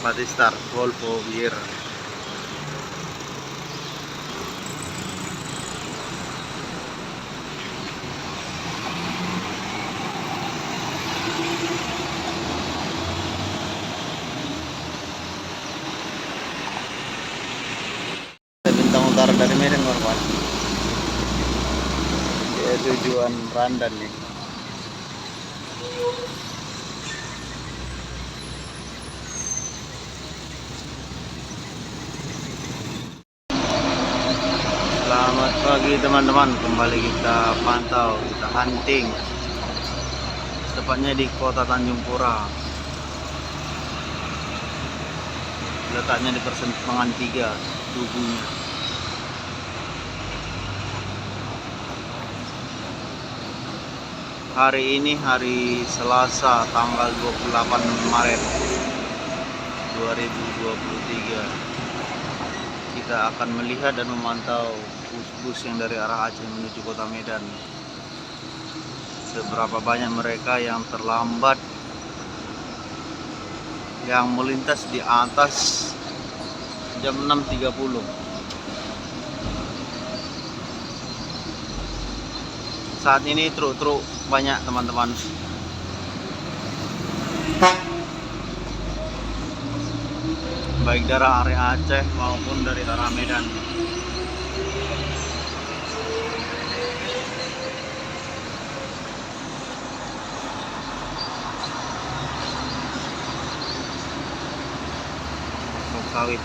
Batistar Volvo Bir. Bintang Utara dari Medan, kawan. Ya, tujuan Randan nih. Selamat pagi teman-teman, kembali kita pantau, kita hunting, tepatnya di kota Tanjung Pura, letaknya di persimpangan 3 Tugunya. Hari ini hari Selasa tanggal 28 Maret 2023. Kita akan melihat dan memantau bus-bus yang dari arah Aceh menuju kota Medan. Seberapa banyak mereka yang terlambat, yang melintas di atas jam 6.30. Saat ini truk-truk banyak, teman-teman. Baik dari area Aceh maupun dari arah Medan. Sawit.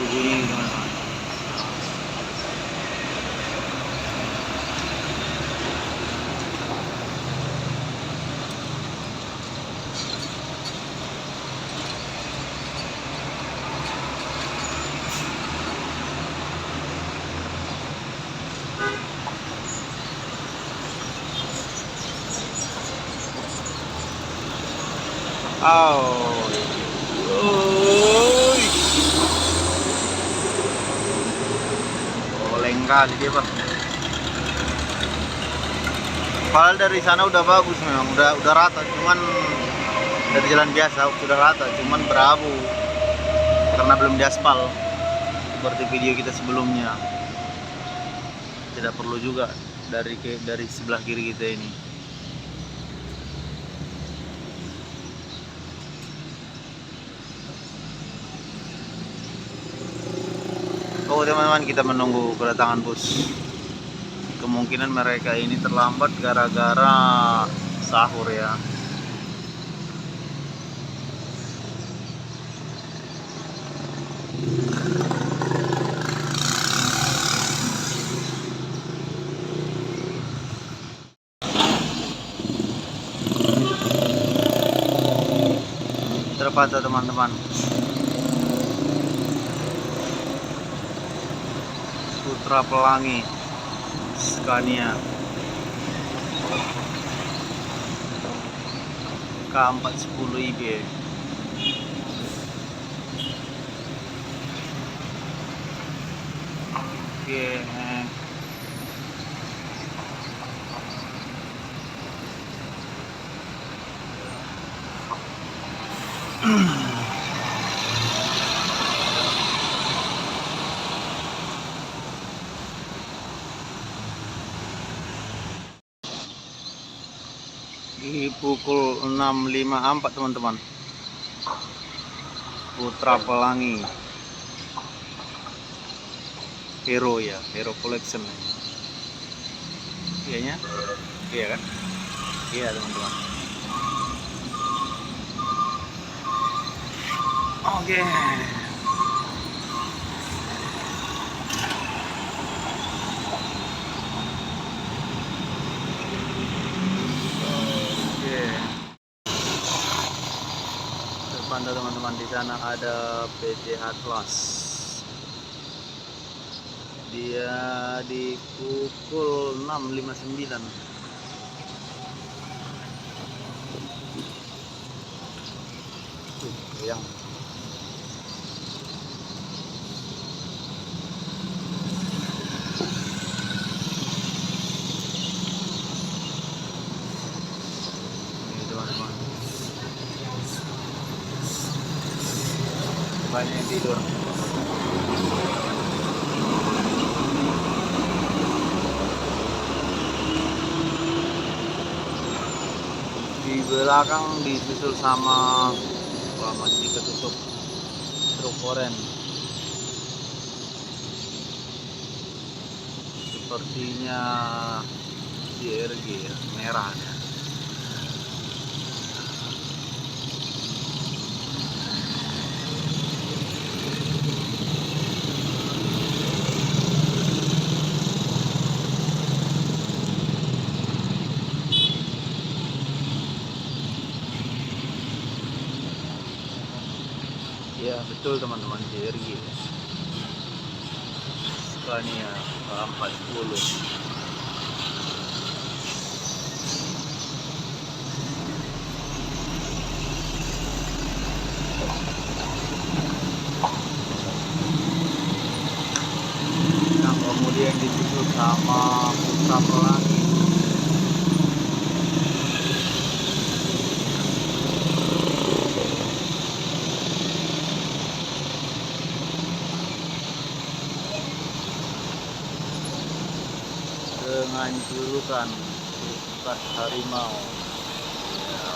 Tubuhnya ini, teman-teman. Oleng kali dia, Pak. Padahal dari sana udah bagus, memang udah rata, cuman dari jalan biasa sudah rata, cuman berabu karena belum diaspal seperti video kita sebelumnya. Tidak perlu juga dari sebelah kiri kita ini. Oh teman-teman, kita menunggu kedatangan bus. Kemungkinan mereka ini terlambat gara-gara sahur ya. Terpantau teman-teman. Putra Pelangi Scania K410 IB. Oke. Di pukul 6.54 teman-teman. Putra Pelangi Hero ya, Hero Collection. Iyanya? Iya kan? Iya teman-teman. Oke. Terpantau teman-teman, di sana ada PT Atlas. Dia di pukul 6.59. yang ini teman-teman, banyak yang tidur. Di belakang disusul sama masih ketutup truk oren, sepertinya JRG ya, merah ya. Ya betul teman-teman, JRG Scania 410. Yang kemudian disusul sama Putra Pelangi. Dengan julukan bekas harimau ya.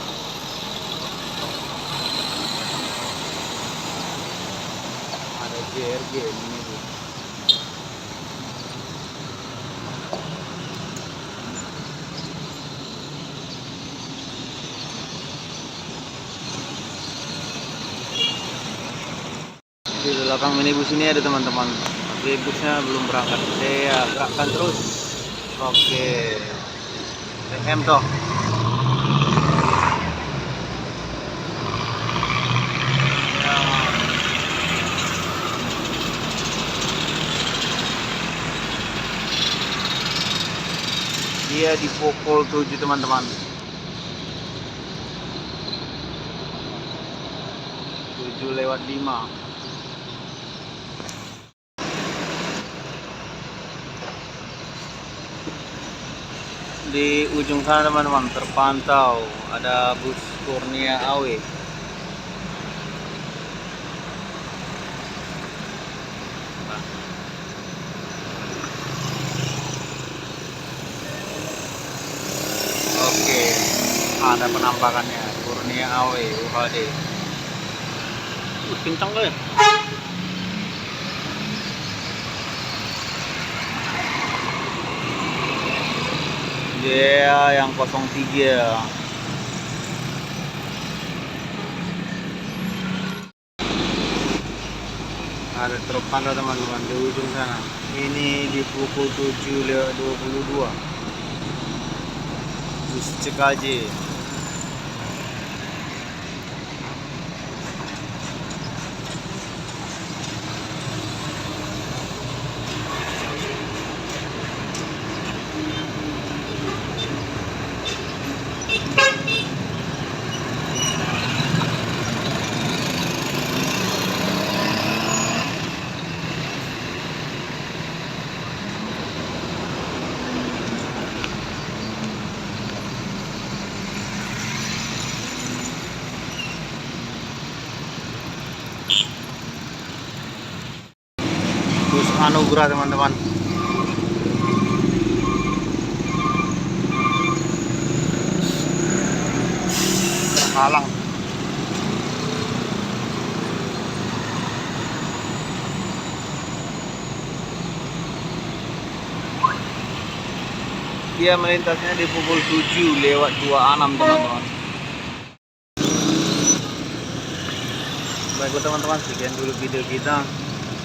Ada JRG ini Bu. Di belakang minibus ini ada teman-teman, tapi busnya belum berangkat. Saya gerakkan terus. Oke, TM toh. Ya. Dia di pukul 7 teman-teman. 7:05. Di ujung sana teman-teman terpantau ada bus Kurnia AW. Nah. Oke, ada penampakannya Kurnia AW UHD. Kencang kan? Dia yang 03. Ada truk pantau teman-teman di ujung sana. Ini di pukul 7:22. Bus CKJ. Bus Anugrah teman-teman. Terhalang. Dia melintasnya di pukul 7:26 teman-teman. Baik teman-teman, sekian dulu video kita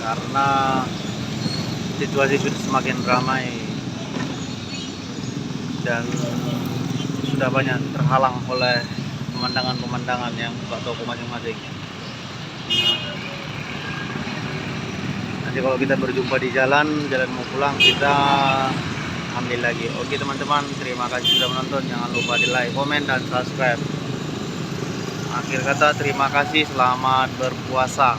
karena situasi sudah semakin ramai dan sudah banyak terhalang oleh pemandangan-pemandangan yang buka toko masing-masing. Nanti kalau kita berjumpa di jalan mau pulang, kita ambil lagi. Oke teman-teman, terima kasih sudah menonton. Jangan lupa di like, komen, dan subscribe. Akhir kata terima kasih, selamat berpuasa.